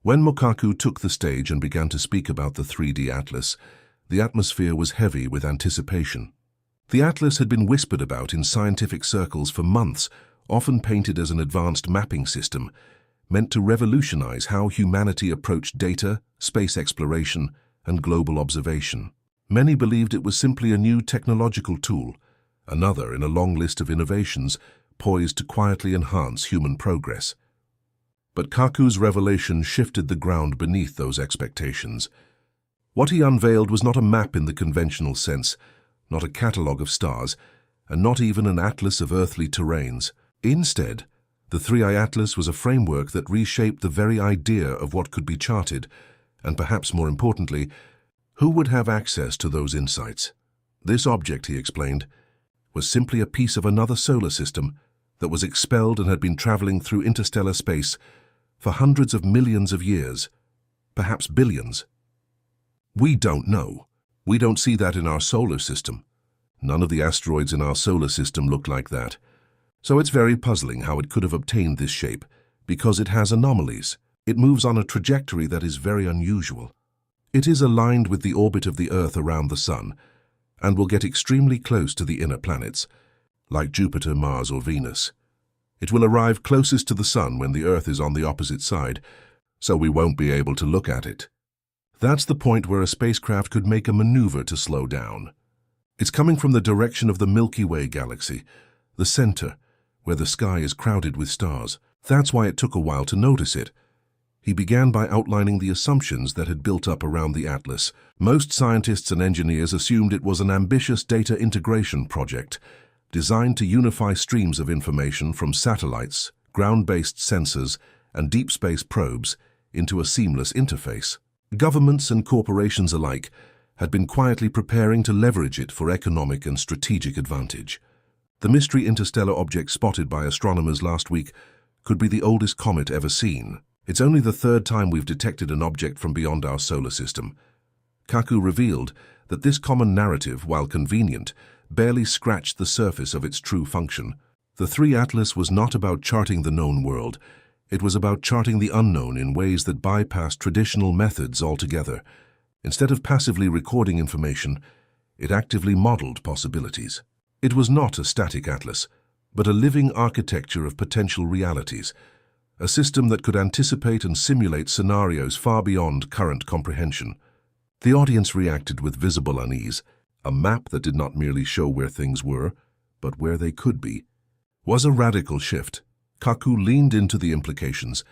When Mokaku took the stage and began to speak about the 3D atlas, the atmosphere was heavy with anticipation. The atlas had been whispered about in scientific circles for months, often painted as an advanced mapping system, meant to revolutionize how humanity approached data, space exploration, and global observation. Many believed it was simply a new technological tool, another in a long list of innovations poised to quietly enhance human progress. But Kaku's revelation shifted the ground beneath those expectations. What he unveiled was not a map in the conventional sense, not a catalogue of stars, and not even an atlas of earthly terrains. Instead, the 3I Atlas was a framework that reshaped the very idea of what could be charted, and perhaps more importantly, who would have access to those insights. This object, he explained, was simply a piece of another solar system that was expelled and had been traveling through interstellar space for hundreds of millions of years, perhaps billions. We don't know. We don't see that in our solar system. None of the asteroids in our solar system look like that. So it's very puzzling how it could have obtained this shape, because it has anomalies. It moves on a trajectory that is very unusual. It is aligned with the orbit of the Earth around the Sun, and will get extremely close to the inner planets, like Jupiter, Mars, or Venus. It will arrive closest to the Sun when the Earth is on the opposite side, so we won't be able to look at it. That's the point where a spacecraft could make a maneuver to slow down. It's coming from the direction of the Milky Way galaxy, the center, where the sky is crowded with stars. That's why it took a while to notice it. He began by outlining the assumptions that had built up around the atlas. Most scientists and engineers assumed it was an ambitious data integration project, designed to unify streams of information from satellites, ground-based sensors, and deep space probes into a seamless interface. Governments and corporations alike had been quietly preparing to leverage it for economic and strategic advantage. The mystery interstellar object spotted by astronomers last week could be the oldest comet ever seen. It's only the third time we've detected an object from beyond our solar system. Kaku revealed that this common narrative, while convenient, barely scratched the surface of its true function. The 3 Atlas was not about charting the known world. It was about charting the unknown in ways that bypassed traditional methods altogether. Instead of passively recording information, it actively modeled possibilities. It was not a static atlas, but a living architecture of potential realities, a system that could anticipate and simulate scenarios far beyond current comprehension. The audience reacted with visible unease. A map that did not merely show where things were, but where they could be, was a radical shift. Kaku leaned into the implications,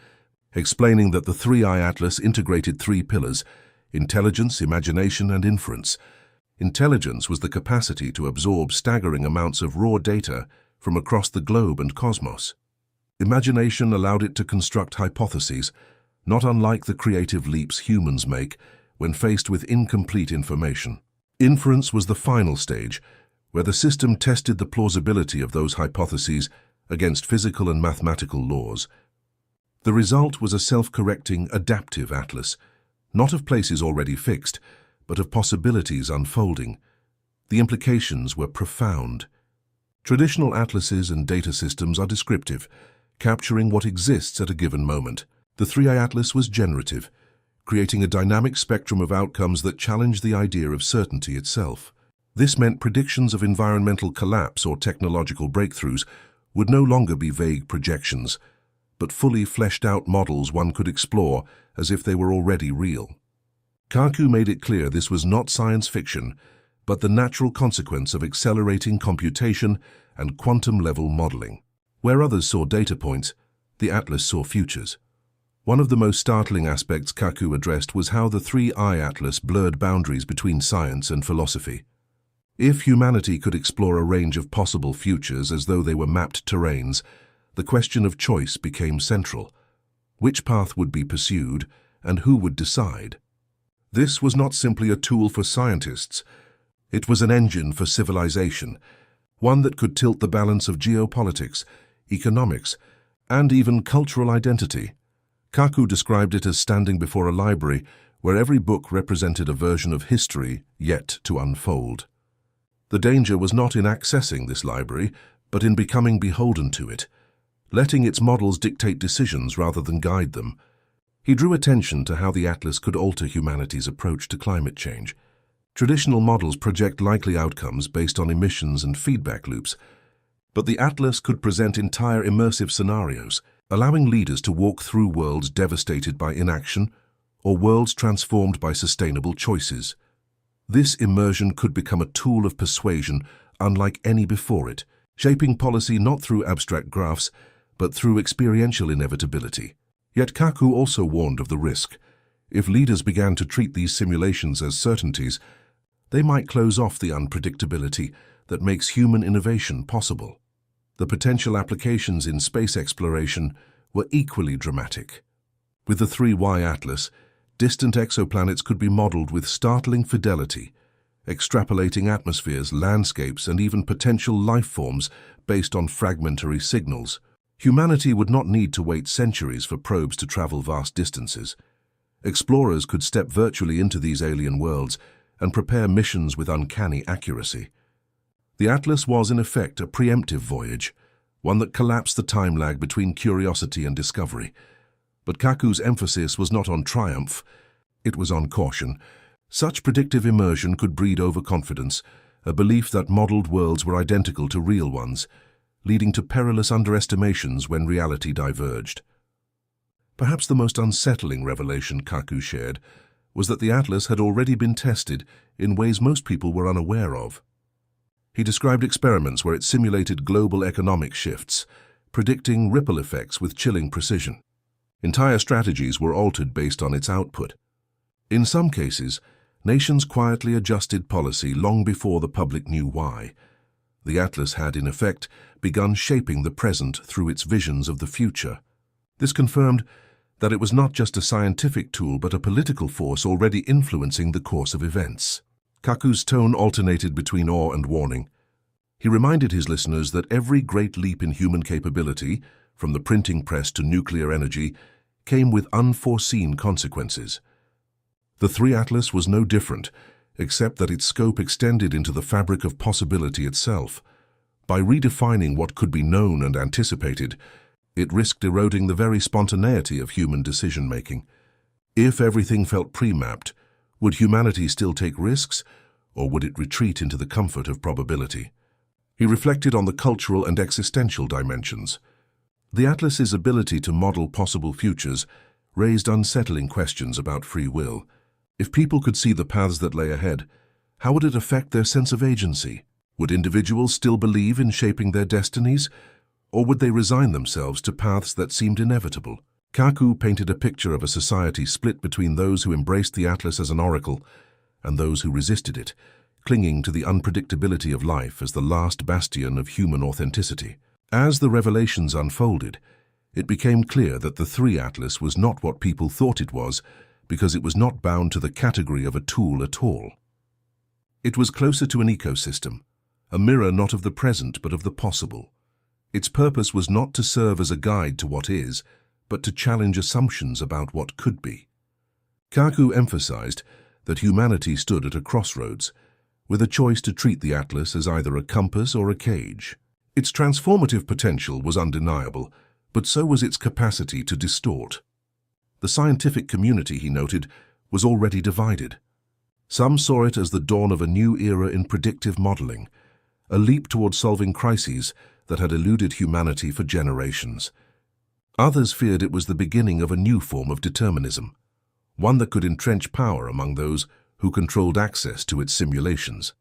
explaining that the 3I Atlas integrated 3 pillars: intelligence, imagination, and inference. Intelligence was the capacity to absorb staggering amounts of raw data from across the globe and cosmos. Imagination allowed it to construct hypotheses, not unlike the creative leaps humans make when faced with incomplete information. Inference was the final stage, where the system tested the plausibility of those hypotheses against physical and mathematical laws. The result was a self-correcting, adaptive atlas, not of places already fixed, but of possibilities unfolding. The implications were profound. Traditional atlases and data systems are descriptive, capturing what exists at a given moment. The 3I Atlas was generative, creating a dynamic spectrum of outcomes that challenged the idea of certainty itself. This meant predictions of environmental collapse or technological breakthroughs would no longer be vague projections, but fully fleshed-out models one could explore as if they were already real. Kaku made it clear this was not science fiction, but the natural consequence of accelerating computation and quantum-level modeling. Where others saw data points, the Atlas saw futures. One of the most startling aspects Kaku addressed was how the 3I Atlas blurred boundaries between science and philosophy. If humanity could explore a range of possible futures as though they were mapped terrains, the question of choice became central. Which path would be pursued, and who would decide? This was not simply a tool for scientists. It was an engine for civilization, one that could tilt the balance of geopolitics, economics, and even cultural identity. Kaku described it as standing before a library where every book represented a version of history yet to unfold. The danger was not in accessing this library, but in becoming beholden to it, letting its models dictate decisions rather than guide them. He drew attention to how the atlas could alter humanity's approach to climate change. Traditional models project likely outcomes based on emissions and feedback loops, but the atlas could present entire immersive scenarios, allowing leaders to walk through worlds devastated by inaction or worlds transformed by sustainable choices. This immersion could become a tool of persuasion unlike any before it, shaping policy not through abstract graphs, but through experiential inevitability. Yet Kaku also warned of the risk. If leaders began to treat these simulations as certainties, they might close off the unpredictability that makes human innovation possible. The potential applications in space exploration were equally dramatic. With the 3Y Atlas, distant exoplanets could be modeled with startling fidelity, extrapolating atmospheres, landscapes, and even potential life forms based on fragmentary signals. Humanity would not need to wait centuries for probes to travel vast distances. Explorers could step virtually into these alien worlds and prepare missions with uncanny accuracy. The Atlas was, in effect, a preemptive voyage, one that collapsed the time lag between curiosity and discovery. But Kaku's emphasis was not on triumph, it was on caution. Such predictive immersion could breed overconfidence, a belief that modeled worlds were identical to real ones, leading to perilous underestimations when reality diverged. Perhaps the most unsettling revelation Kaku shared was that the Atlas had already been tested in ways most people were unaware of. He described experiments where it simulated global economic shifts, predicting ripple effects with chilling precision. Entire strategies were altered based on its output. In some cases, nations quietly adjusted policy long before the public knew why. The Atlas had, in effect, begun shaping the present through its visions of the future. This confirmed that it was not just a scientific tool but a political force already influencing the course of events. Kaku's tone alternated between awe and warning. He reminded his listeners that every great leap in human capability, from the printing press to nuclear energy, came with unforeseen consequences. The 3 Atlas was no different, except that its scope extended into the fabric of possibility itself. By redefining what could be known and anticipated, it risked eroding the very spontaneity of human decision-making. If everything felt pre-mapped, would humanity still take risks, or would it retreat into the comfort of probability? He reflected on the cultural and existential dimensions. The Atlas's ability to model possible futures raised unsettling questions about free will. If people could see the paths that lay ahead, how would it affect their sense of agency? Would individuals still believe in shaping their destinies, or would they resign themselves to paths that seemed inevitable? Kaku painted a picture of a society split between those who embraced the Atlas as an oracle and those who resisted it, clinging to the unpredictability of life as the last bastion of human authenticity. As the revelations unfolded, it became clear that the 3 Atlas was not what people thought it was, because it was not bound to the category of a tool at all. It was closer to an ecosystem, a mirror not of the present but of the possible. Its purpose was not to serve as a guide to what is, but to challenge assumptions about what could be. Kaku emphasized that humanity stood at a crossroads, with a choice to treat the Atlas as either a compass or a cage. Its transformative potential was undeniable, but so was its capacity to distort. The scientific community, he noted, was already divided. Some saw it as the dawn of a new era in predictive modeling, a leap toward solving crises that had eluded humanity for generations. Others feared it was the beginning of a new form of determinism, one that could entrench power among those who controlled access to its simulations.